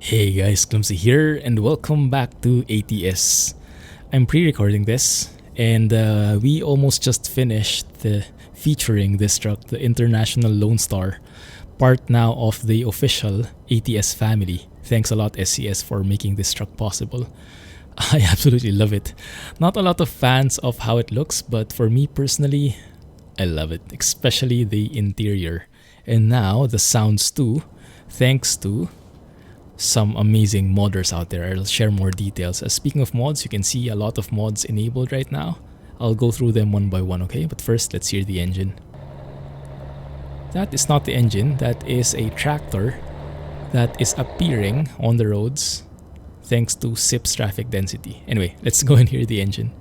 Hey guys, Clumsy here, and welcome back to ATS. I'm pre-recording this, and we almost just finished featuring this truck, the International Lone Star, part now of the official ATS family. Thanks a lot, SCS, for making this truck possible. I absolutely love it. Not a lot of fans of how it looks, but for me personally, I love it, especially the interior. And now the sounds too, thanks to some amazing modders out there. I'll share more details. Speaking of mods, you can see a lot of mods enabled right now. I'll go through them one by one, okay? But first, let's hear the engine. That is not the engine. That is a tractor that is appearing on the roads thanks to SIP's traffic density. Anyway, let's go and hear the engine.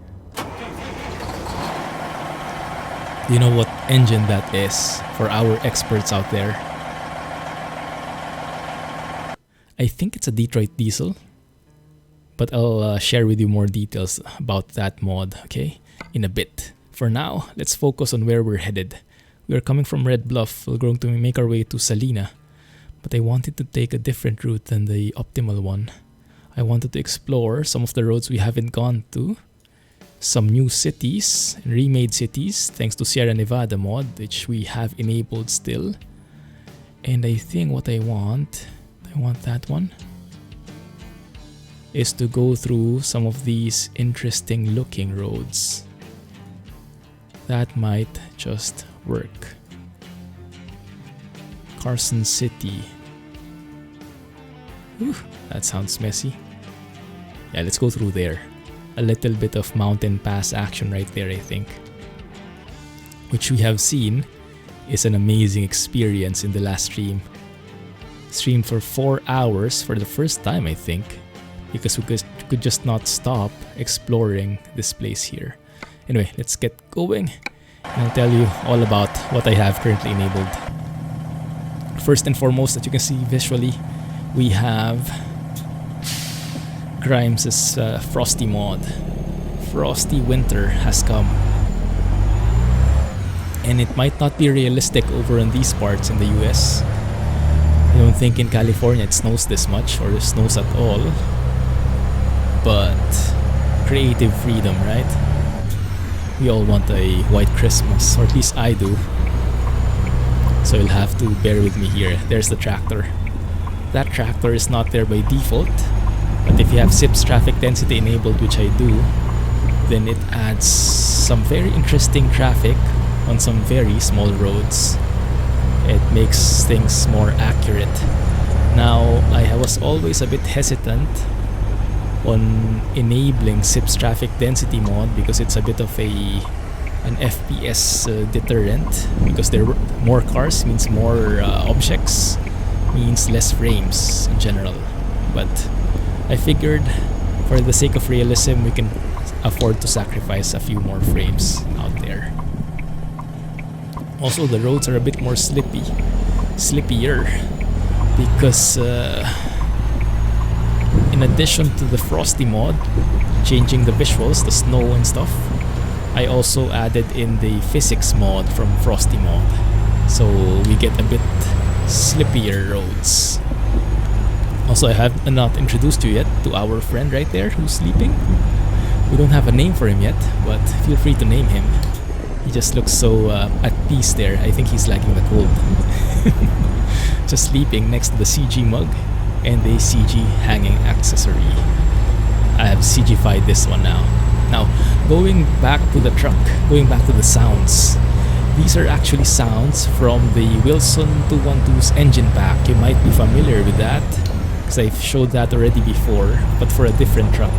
Do you know what engine that is for our experts out there? I think it's a Detroit diesel, but I'll share with you more details about that mod, okay, in a bit. For now, let's focus on where we're headed. We are coming from Red Bluff. We're going to make our way to Salina, but I wanted to take a different route than the optimal one. I wanted to explore some of the roads we haven't gone to, some new cities, remade cities, thanks to Sierra Nevada mod, which we have enabled still. And I think what I want that one, is to go through some of these interesting looking roads. That might just work. Carson City. Whew, that sounds messy. Yeah, let's go through there. A little bit of mountain pass action right there, I think. Which we have seen is an amazing experience in the last stream. Streamed for 4 hours for the first time, I think, because we could just not stop exploring this place here. Anyway, let's get going, and I'll tell you all about what I have currently enabled. First and foremost, as you can see visually, we have Grimes' Frosty mod. Frosty Winter has come. And it might not be realistic over in these parts in the US. I don't think in California it snows this much or snows at all. But creative freedom, right? We all want a white Christmas, or at least I do. So you'll have to bear with me here. There's the tractor. That tractor is not there by default, but if you have SIP's traffic density enabled, which I do, then it adds some very interesting traffic on some very small roads. It makes things more accurate. Now, I was always a bit hesitant on enabling SIP's traffic density mod because it's a bit of an FPS deterrent, because there were more cars means more objects, means less frames in general. But I figured for the sake of realism, we can afford to sacrifice a few more frames out there. Also, the roads are a bit more slippier, because in addition to the Frosty mod, changing the visuals, the snow and stuff, I also added in the physics mod from Frosty mod, so we get a bit slippier roads. Also, I have not introduced you yet to our friend right there who's sleeping. We don't have a name for him yet, but feel free to name him. He just looks so at peace there. I think he's liking the cold. Just sleeping next to the CG mug and the CG hanging accessory. I have CG'fied this one now. Now, going back to the truck, going back to the sounds. These are actually sounds from the Wilson 212's engine pack. You might be familiar with that, because I've showed that already before, but for a different truck.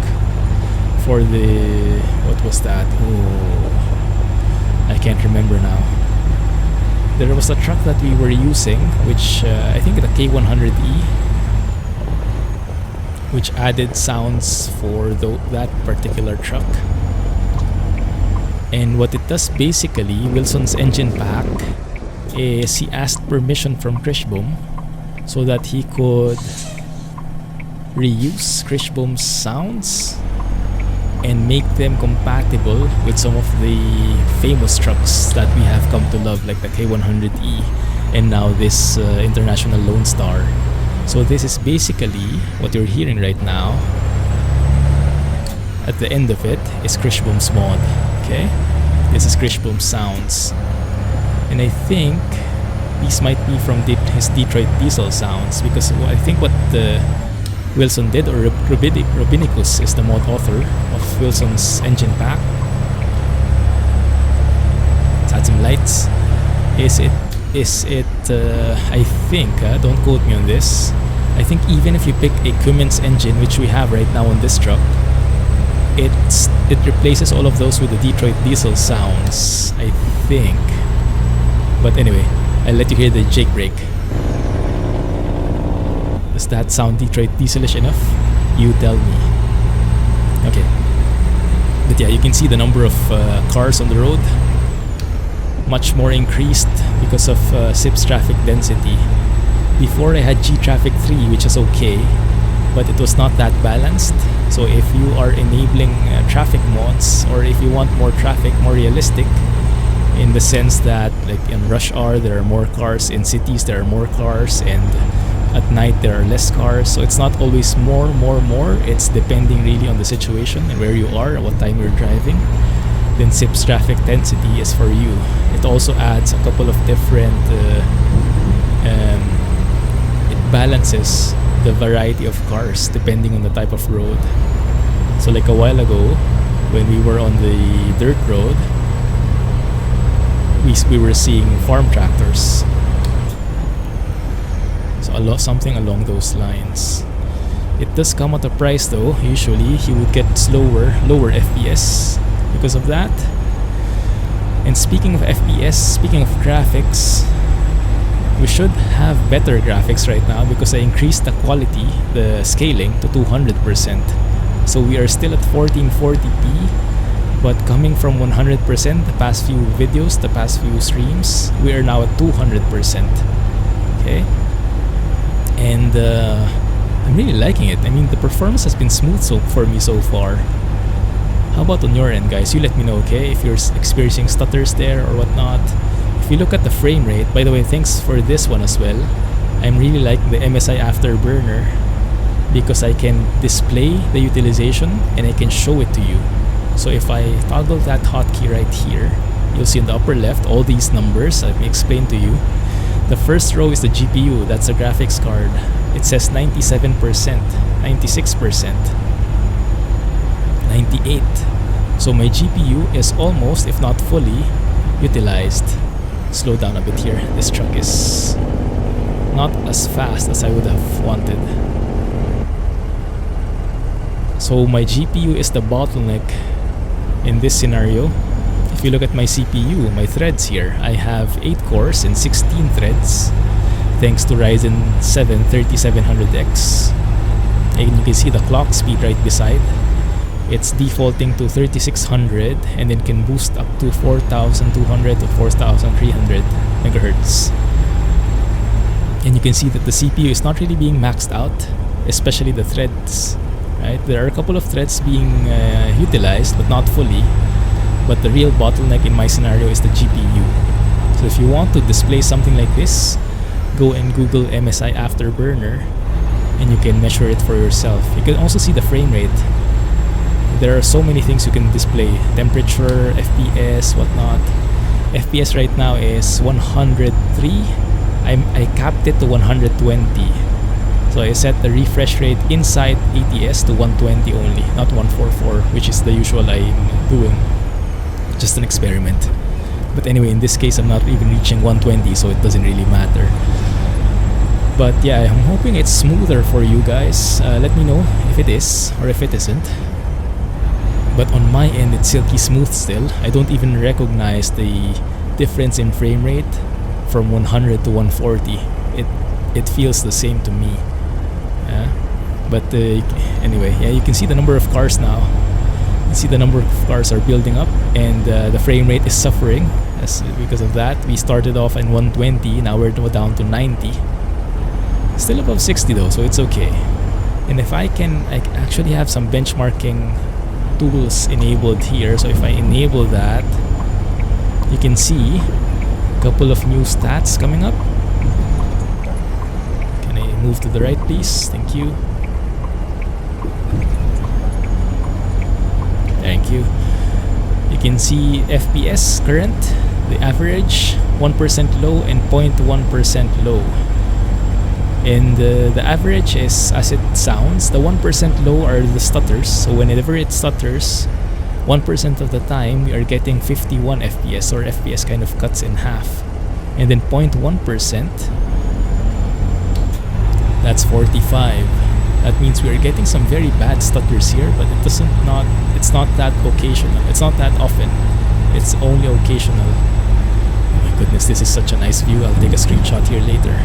For the... what was that? Oh, I can't remember now. There was a truck that we were using, which I think the K100E, which added sounds for that particular truck. And what it does basically, Wilson's engine pack, is he asked permission from Krishboom so that he could reuse Krishboom's sounds and make them compatible with some of the famous trucks that we have come to love, like the K100E and now this International Lone Star. So this is basically what you're hearing right now. At the end of it is Krishboom's mod. Okay, this is Krishboom's sounds, and I think these might be from his Detroit Diesel sounds, because I think what Wilson did, or Robinicus is the mod author of Wilson's engine pack. Let's add some lights. Is it? I think. Don't quote me on this. I think even if you pick a Cummins engine, which we have right now on this truck, it replaces all of those with the Detroit Diesel sounds, I think. But anyway, I'll let you hear the Jake brake. Does that sound Detroit Dieselish enough? You tell me. Okay. But yeah, you can see the number of cars on the road much more increased because of SIP's traffic density. Before I had G Traffic 3, which is okay, but it was not that balanced. So if you are enabling traffic mods, or if you want more traffic, more realistic, in the sense that like in rush hour there are more cars, in cities there are more cars, and at night there are less cars, so it's not always more. It's depending really on the situation and where you are and what time you're driving. Then SIP's traffic density is for you. It also adds a couple of different it balances the variety of cars depending on the type of road. So like a while ago when we were on the dirt road, we were seeing farm tractors. So something along those lines. It does come at a price though. Usually you would get lower FPS because of that. And speaking of FPS, speaking of graphics, we should have better graphics right now because I increased the quality, the scaling to 200%. So we are still at 1440p, but coming from 100% the past few videos, the past few streams, we are now at 200%. Okay? And I'm really liking it. I mean, the performance has been smooth for me so far. How about on your end, guys? You let me know, okay, if you're experiencing stutters there or whatnot. If you look at the frame rate, by the way, thanks for this one as well. I'm really liking the MSI Afterburner because I can display the utilization and I can show it to you. So if I toggle that hotkey right here, you'll see in the upper left all these numbers. Let me explain to you. The first row is the GPU, that's a graphics card. It says 97%, 96%, 98. So my GPU is almost, if not fully, utilized. Slow down a bit here. This truck is not as fast as I would have wanted. So my GPU is the bottleneck in this scenario. If you look at my CPU, my threads here, I have 8 cores and 16 threads thanks to Ryzen 7 3700X. And you can see the clock speed right beside. It's defaulting to 3600 and then can boost up to 4200 to 4300 megahertz. And you can see that the CPU is not really being maxed out, especially the threads. Right? There are a couple of threads being utilized, but not fully. But the real bottleneck in my scenario is the GPU. So if you want to display something like this, go and Google MSI Afterburner and you can measure it for yourself. You can also see the frame rate. There are so many things you can display. Temperature, FPS, whatnot. FPS right now is 103. I capped it to 120. So I set the refresh rate inside ATS to 120 only, not 144, which is the usual I'm doing. Just an experiment. But anyway, in this case I'm not even reaching 120, so it doesn't really matter. But yeah, I'm hoping it's smoother for you guys. Let me know if it is or if it isn't. But on my end it's silky smooth still. I don't even recognize the difference in frame rate from 100 to 140. It feels the same to me. But anyway, yeah, you can see the number of cars now. You see the number of cars are building up, and the frame rate is suffering because of that. We started off in 120, now we're down to 90. Still above 60 though, so it's okay. And if I actually have some benchmarking tools enabled here. So if I enable that, you can see a couple of new stats coming up. Can I move to the right, please. Thank you. Thank you. You can see FPS current, the average 1% low and 0.1% low. And the average is as it sounds. The 1% low are the stutters. So whenever it stutters, 1% of the time we are getting 51 FPS, or FPS kind of cuts in half. And then 0.1%, that's 45. That means we are getting some very bad stutters here, but it's not that occasional. It's not that often. It's only occasional. Oh my goodness, this is such a nice view. I'll take a screenshot here later.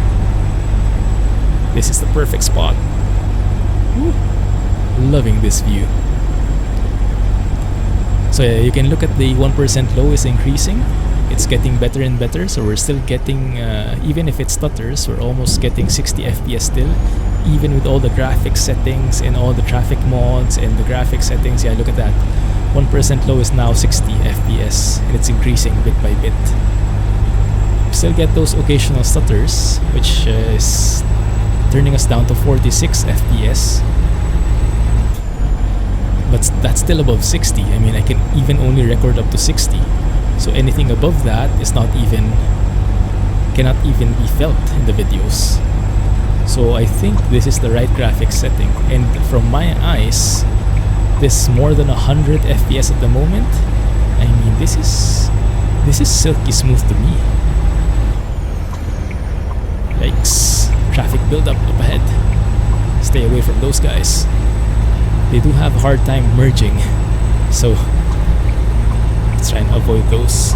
This is the perfect spot. Woo. Loving this view. So yeah, you can look at the 1% low is increasing. It's getting better and better. So we're still getting, even if it stutters, we're almost getting 60 FPS still. Even with all the graphics settings and all the traffic mods and the graphic settings. Yeah, look at that. 1% low is now 60 FPS. And it's increasing bit by bit. We still get those occasional stutters, which is turning us down to 46 FPS. But that's still above 60. I mean, I can even only record up to 60. So anything above that is cannot even be felt in the videos. So I think this is the right graphics setting. And from my eyes, this is more than 100 FPS at the moment. I mean, this is silky smooth to me. Yikes. Traffic buildup up ahead. Stay away from those guys. They do have a hard time merging, so let's try and avoid those.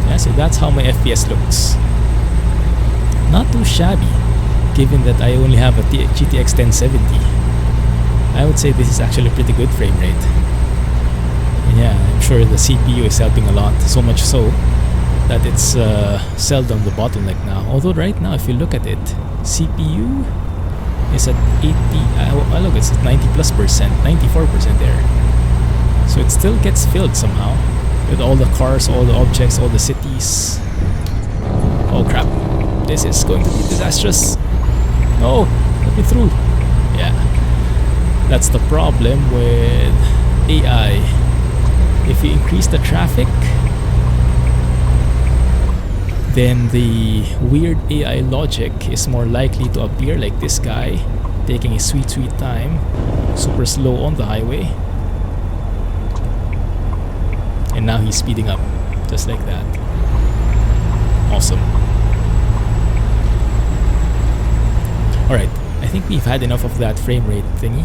Yeah, so that's how my FPS looks. Not too shabby, given that I only have a GTX 1070. I would say this is actually a pretty good frame rate. And yeah, I'm sure the CPU is helping a lot, so much so that it's seldom the bottleneck now. Although right now, if you look at it, CPU is at 80. Look, it's at 90+%, 94% there. So it still gets filled somehow with all the cars, all the objects, all the cities. Oh crap! This is going to be disastrous. No, let me through. Yeah, that's the problem with AI. If you increase the traffic, then the weird AI logic is more likely to appear, like this guy taking his sweet time, super slow on the highway, and now he's speeding up just like that. Awesome. Alright, I think we've had enough of that frame rate thingy.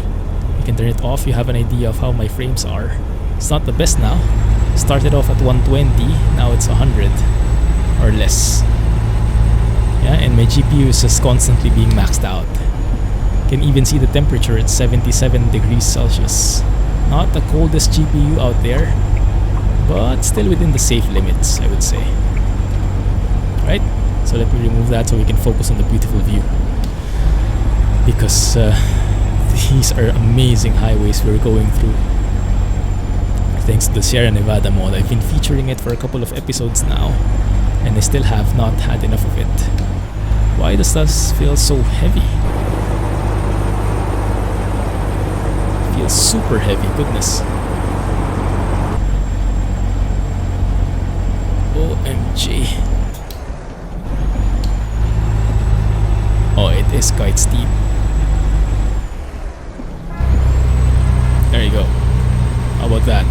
You can turn it off. You have an idea of how my frames are. It's not the best now. Started off at 120, now it's 100 or less. Yeah, and my GPU is just constantly being maxed out. Can even see the temperature at 77 degrees Celsius. Not the coldest GPU out there, but still within the safe limits, I would say. Right? So let me remove that so we can focus on the beautiful view. Because these are amazing highways we're going through. Thanks to the Sierra Nevada mod. I've been featuring it for a couple of episodes now, and I still have not had enough of it. Why does this feel so heavy? It feels super heavy, goodness. OMG. Oh, it is quite steep. There you go. How about that?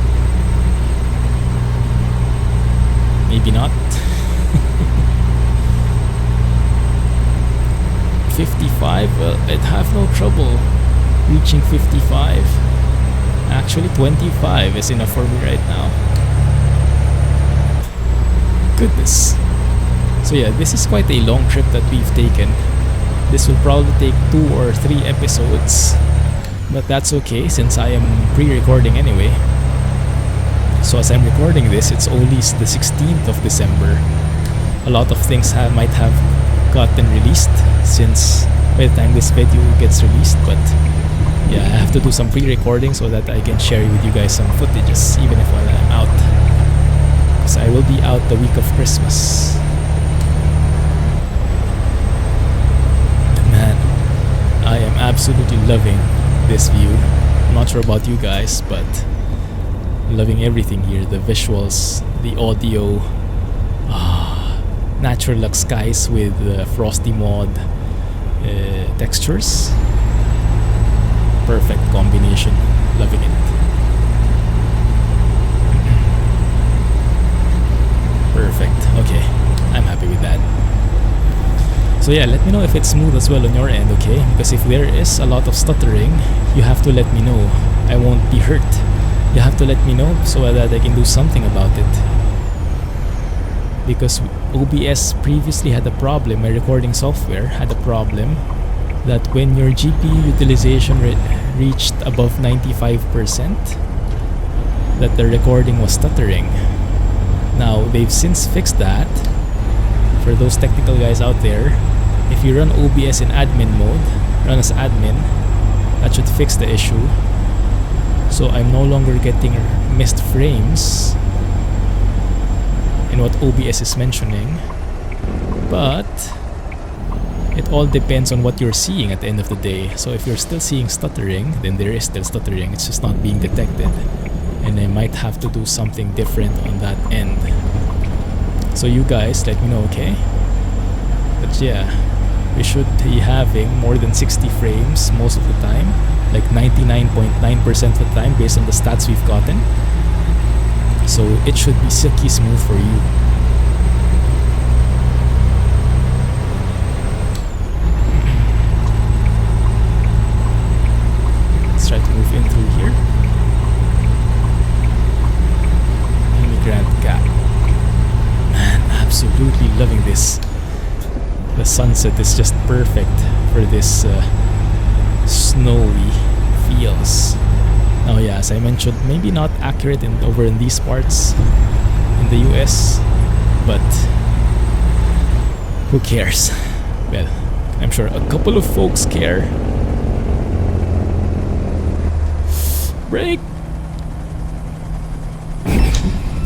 Maybe not. 55, well, I'd have no trouble reaching 55. Actually, 25 is enough for me right now. Goodness. So yeah, this is quite a long trip that we've taken. This will probably take 2 or 3 episodes, but that's okay since I am pre-recording anyway. So as I'm recording this, it's only the 16th of December. A lot of things might have gotten released since by the time this video gets released, but yeah, I have to do some pre-recording so that I can share with you guys some footages even if while I'm out, because I will be out the week of Christmas. absolutely loving this view. I'm not sure about you guys, but loving everything here. The visuals, the audio, natural luck skies with frosty mod textures. Perfect combination. Loving it. Perfect. Okay, I'm happy with that. So yeah, let me know if it's smooth as well on your end, okay? Because if there is a lot of stuttering, you have to let me know. I won't be hurt. You have to let me know so that I can do something about it. Because OBS previously had a problem, my recording software had a problem that when your GPU utilization reached above 95%, that the recording was stuttering. Now, they've since fixed that. For those technical guys out there, if you run OBS in admin mode, run as admin, that should fix the issue. So I'm no longer getting missed frames in what OBS is mentioning. But it all depends on what you're seeing at the end of the day. So if you're still seeing stuttering, then there is still stuttering. It's just not being detected. And I might have to do something different on that end. So you guys let me know, okay? But yeah, we should be having more than 60 frames most of the time, like 99.9% of the time based on the stats we've gotten. So it should be silky smooth for you. Let's try to move in through here. Immigrant Gap. Man, absolutely loving this. The sunset is just perfect for this snowy feels. Oh yeah, as I mentioned, maybe not accurate over in these parts in the US, but who cares? Well, I'm sure a couple of folks care. Brake!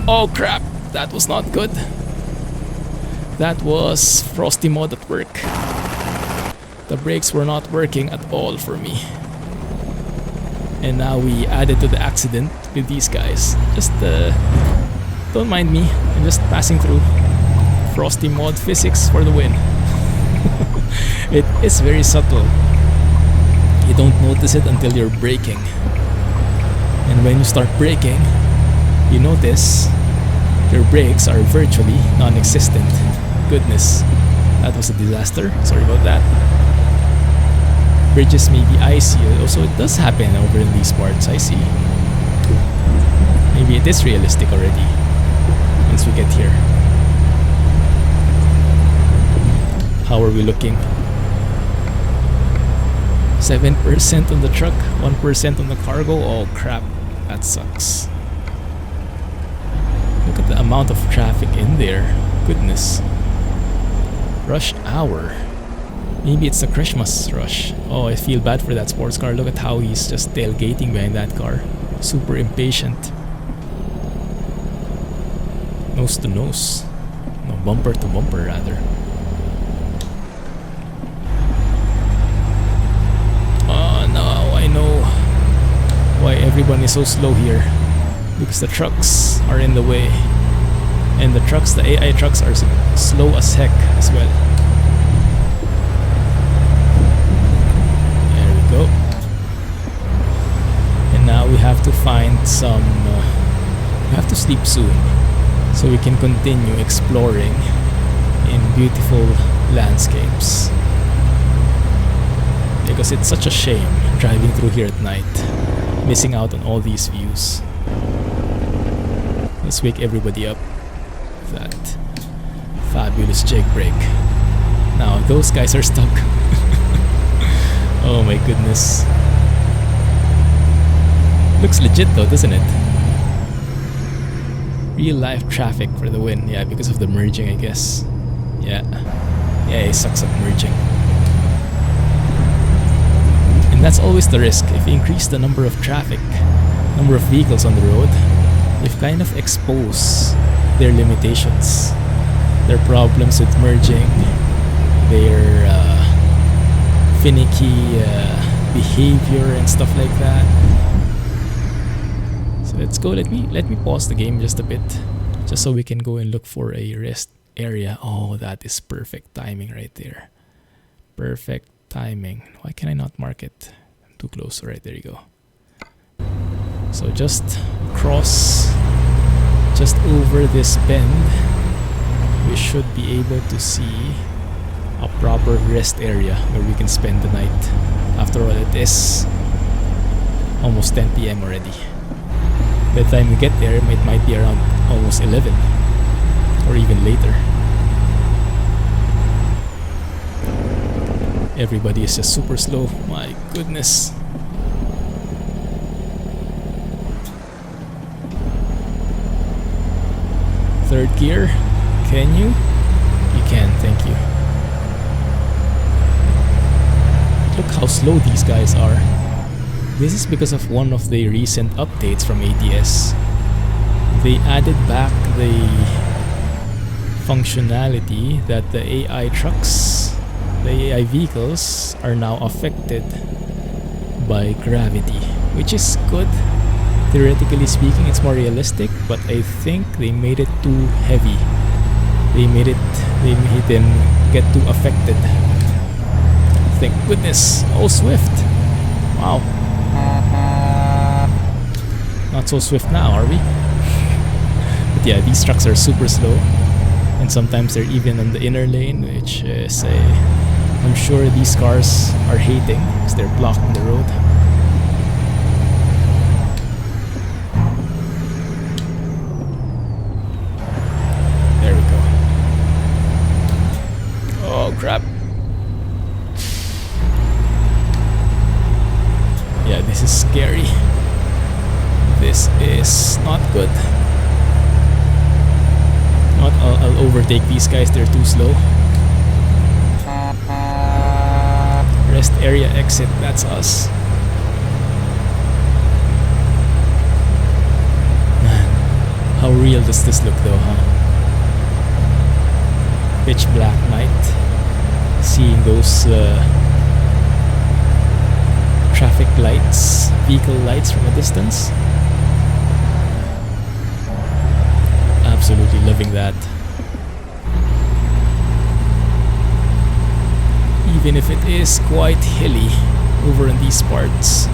Oh crap, that was not good. That was frosty mod at work. The brakes were not working at all for me. And now we added to the accident with these guys. Just don't mind me, I'm just passing through. Frosty mod physics for the win. It is very subtle. You don't notice it until you're braking. And when you start braking, you notice your brakes are virtually non-existent. Goodness, that was a disaster. Sorry about that. Bridges may be icy, also it does happen over in these parts, I see. Maybe it is realistic already once we get here. How are we looking? 7% on the truck, 1% on the cargo. Oh crap, that sucks. Look at the amount of traffic in there. Goodness. Rush hour. Maybe it's a Christmas rush. Oh, I feel bad for that sports car. Look at how he's just tailgating behind that car. Super impatient. Nose to nose. No, bumper to bumper rather. Oh no, I know why everyone is so slow here. Because the trucks are in the way. And the trucks, the AI trucks are slow as heck as well. Go. And now we have to find some we have to sleep soon so we can continue exploring in beautiful landscapes, because it's such a shame driving through here at night, missing out on all these views. Let's wake everybody up with that fabulous jake brake. Now those guys are stuck. Oh my goodness. Looks legit though, doesn't it? Real life traffic for the win. Yeah, because of the merging, I guess. Yeah. Yeah, it sucks at merging. And that's always the risk. If you increase the number of traffic, number of vehicles on the road, you've kind of exposed their limitations, their problems with merging, their finicky behavior and stuff like that. So let's go. Let me pause the game just a bit, just so we can go and look for a rest area. Oh, that is perfect timing right there. Perfect timing. Why can I not mark it? I'm too close. Alright, there you go. So just cross, just over this bend, we should be able to see a proper rest area where we can spend the night. After all, it is almost 10 p.m. already. By the time we get there, it might be around almost 11 or even later. Everybody is just super slow. My goodness. Third gear. Can you? You can, thank you. Look how slow these guys are. This is because of one of the recent updates from ATS. They added back the functionality that the AI trucks, the AI vehicles, are now affected by gravity, which is good. Theoretically speaking, it's more realistic, but I think they made it too heavy. They made them get too affected. Thank goodness. Oh, swift. Wow. Not so swift now, are we? But yeah, these trucks are super slow, and sometimes they're even on the inner lane, which is I'm sure these cars are hating because they're blocking the road. There we go. Oh crap. Yeah, this is scary. This is not good. I'll overtake these guys, they're too slow. Rest area exit, that's us. Man, how real does this look though, huh? Pitch black night. Seeing those traffic lights, vehicle lights from a distance. Absolutely loving that. Even if it is quite hilly over in these parts.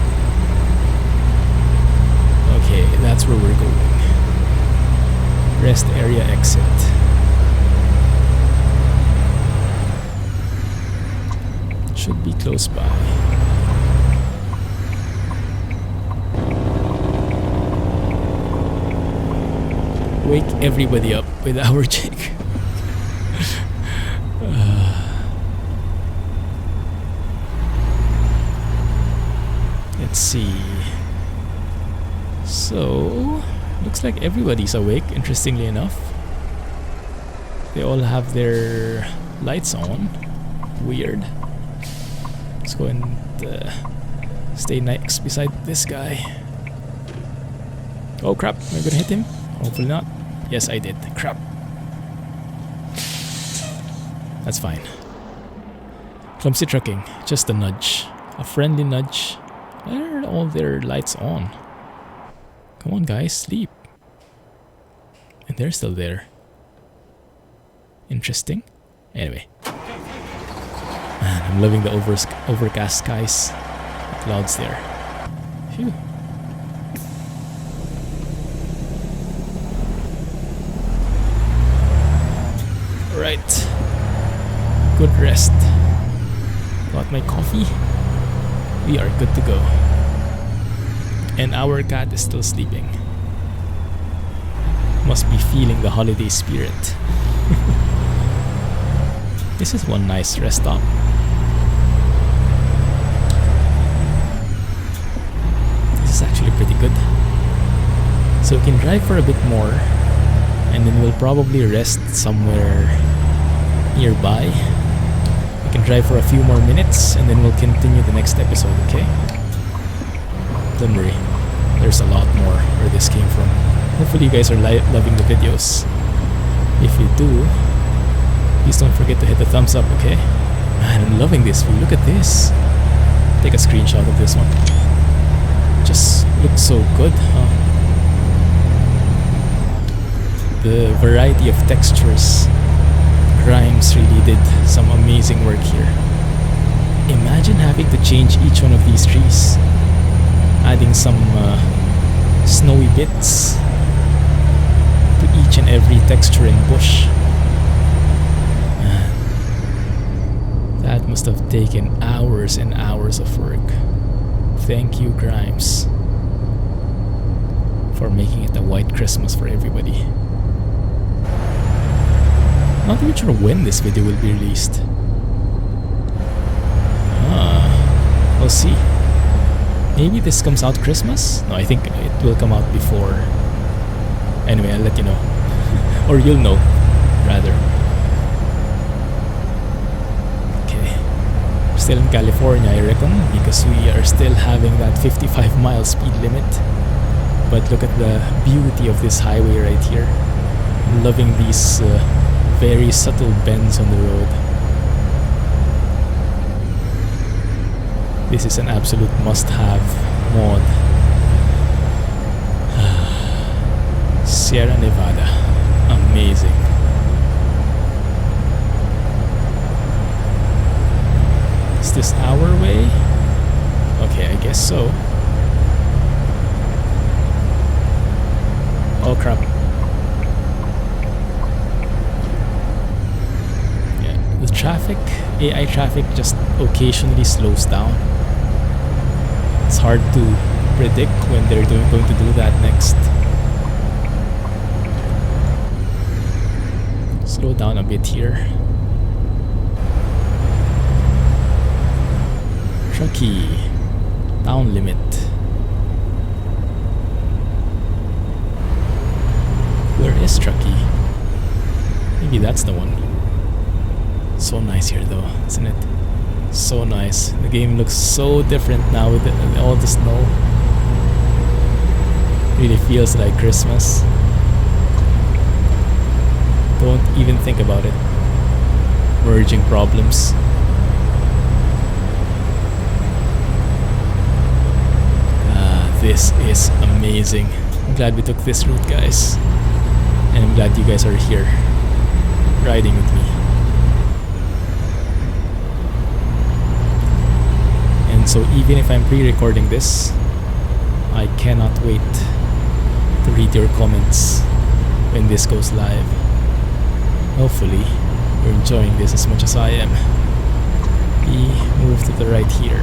Okay, that's where we're going. Rest area exit. Should be close by. Wake everybody up with our jig. Let's see. So, looks like everybody's awake, interestingly enough. They all have their lights on. Weird. Let's go and stay next beside this guy. Oh crap, am I gonna hit him? Hopefully not. Yes, I did. Crap. That's fine. Clumsy trucking. Just a nudge. A friendly nudge. Why are all their lights on? Come on, guys. Sleep. And they're still there. Interesting. Anyway. Man, I'm loving the overcast skies. The clouds there. Phew. Right. Good rest. Got my coffee. We are good to go. And our cat is still sleeping. Must be feeling the holiday spirit. This is one nice rest stop. This is actually pretty good. So we can drive for a bit more, and then we'll probably rest somewhere nearby. We can drive for a few more minutes, and then we'll continue the next episode, okay? Don't worry, there's a lot more where this came from. Hopefully you guys are loving the videos. If you do, please don't forget to hit the thumbs up, okay? Man, I'm loving this view. Look at this. Take a screenshot of this one. Just looks so good, huh? The variety of textures. Grimes really did some amazing work here. Imagine having to change each one of these trees. Adding some snowy bits to each and every texture in bush. Man, that must have taken hours and hours of work. Thank you, Grimes, for making it a white Christmas for everybody. Not even sure when this video will be released. We'll see. Maybe this comes out Christmas? No, I think it will come out before. Anyway, I'll let you know. Or you'll know, rather. Okay. Still in California, I reckon, because we are still having that 55-mile speed limit. But look at the beauty of this highway right here. I'm loving these very subtle bends on the road. This is an absolute must-have mod. Sierra Nevada. Amazing. Is this our way? Okay, I guess so. Oh crap. Yeah, the traffic, AI traffic just occasionally slows down. It's hard to predict when they're going to do that next. Slow down a bit here. Truckee. Down limit. Where is Truckee? Maybe that's the one. So nice here though, isn't it? So nice. The game looks so different now with all the snow. Really feels like Christmas. Don't even think about it. Merging problems. This is amazing. I'm glad we took this route, guys. And I'm glad you guys are here riding with me. And so even if I'm pre-recording this, I cannot wait to read your comments when this goes live. Hopefully you're enjoying this as much as I am. We move to the right here.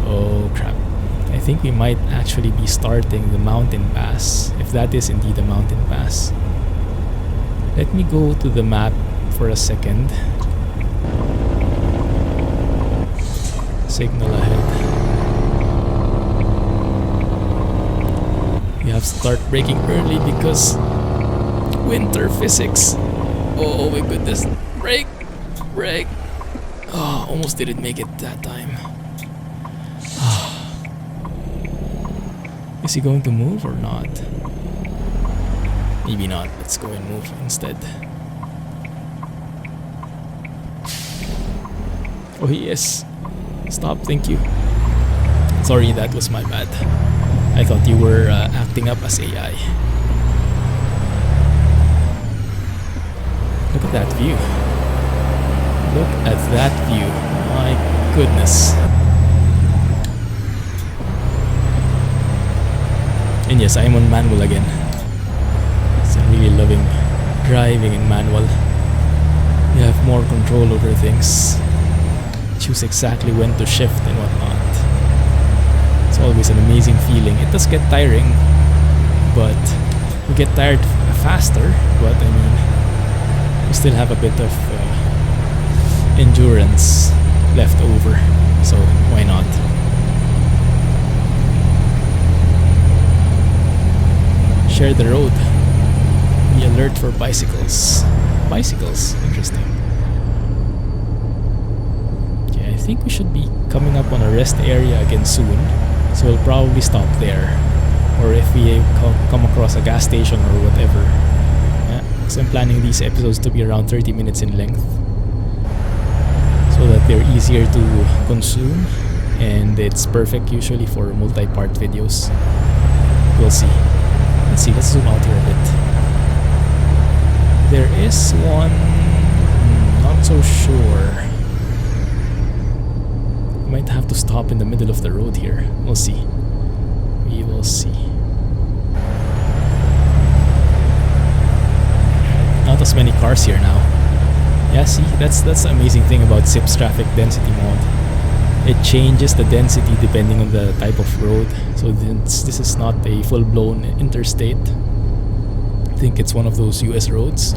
Oh crap. I think we might actually be starting the mountain pass, if that is indeed a mountain pass. Let me go to the map for a second. Signal ahead. We have to start braking early because winter physics. Oh my goodness. Brake! Brake! Oh, almost didn't make it that time. Is he going to move or not? Maybe not. Let's go and move instead. Oh, he is. Stop, thank you. Sorry, that was my bad. I thought you were acting up as AI. Look at that view. Look at that view. My goodness. And yes, I'm on manual again. So I'm really loving driving in manual. You have more control over things. Choose exactly when to shift and whatnot. It's always an amazing feeling. It does get tiring, but we get tired faster. But I mean, we still have a bit of endurance left over, so why not? Share the road. Be alert for bicycles. Bicycles, interesting. Okay, I think we should be coming up on a rest area again soon, so we'll probably stop there. Or if we come across a gas station or whatever. Yeah. because I'm planning these episodes to be around 30 minutes in length, so that they're easier to consume, and it's perfect usually for multi-part videos. We'll see. Let's see, let's zoom out here a bit. There is one, not so sure. Might have to stop in the middle of the road here. We'll see. We will see. Not as many cars here now. Yeah, see, that's the amazing thing about SIP's traffic density mod. It changes the density depending on the type of road. So this is not a full-blown interstate. I think it's one of those US roads.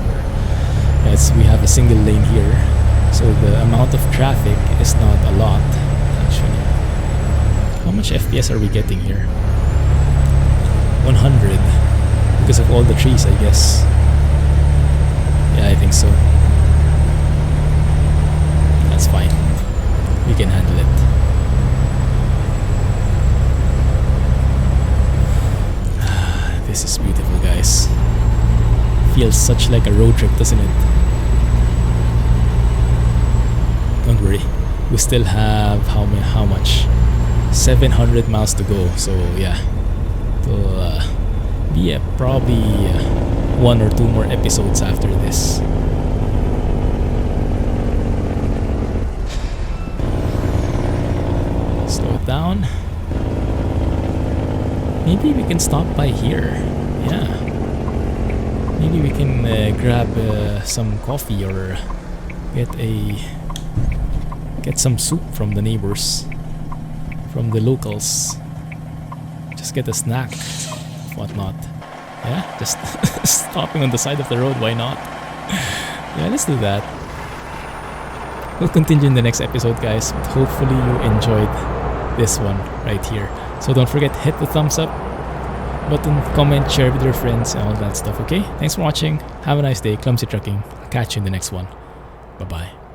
Yes, we have a single lane here, so the amount of traffic is not a lot actually. How much FPS are we getting here? 100 because of all the trees, I guess. Yeah, I think so. That's fine. We can handle it. This is beautiful, guys. Feels such like a road trip, doesn't it? Don't worry. We still have how much? 700 miles to go. So yeah, it'll be probably 1 or 2 more episodes after this. Slow it down. Maybe we can stop by here. Yeah. Maybe we can grab some coffee or get some soup from the neighbors, from the locals. Just get a snack, whatnot. Yeah, just stopping on the side of the road. Why not? Yeah, let's do that. We'll continue in the next episode, guys. But hopefully you enjoyed this one right here. So don't forget, hit the thumbs up button, comment, share with your friends, and all that stuff. Okay? Thanks for watching. Have a nice day. Clumsy Trucking. Catch you in the next one. Bye bye.